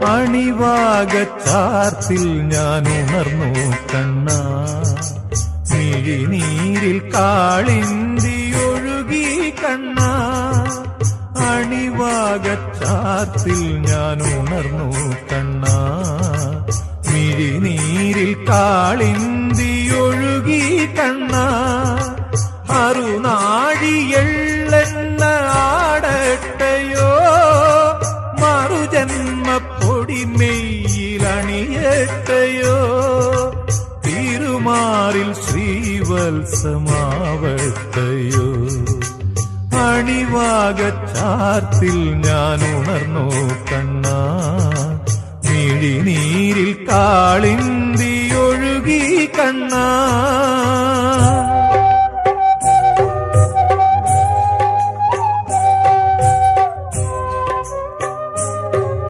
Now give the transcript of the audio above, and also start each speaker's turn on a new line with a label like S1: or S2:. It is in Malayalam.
S1: അണിവാകച്ചാർത്തിൽ ഞാൻ ഉണർന്നു കണ്ണാ, മിഴിനീരിൽ കാളിന്തി ഒഴുകി കണ്ണാ. അണിവാകച്ചാർത്തിൽ ഞാൻ ഉണർന്നു കണ്ണാ, മിഴിനീരിൽ കാളിന്തി ഒഴുകി കണ്ണാ. അറുനാഴിയെള്ളെണ്ണ ആടട്ടയോ, മറുജന്മപ്പൊടിമെയിലണിയട്ടയോ, തിരുമാറിൽ ശ്രീവത്സമാവട്ടയോ. അണിവാകച്ചാർത്തിൽ ഞാൻ ഉണർന്നു കണ്ണ.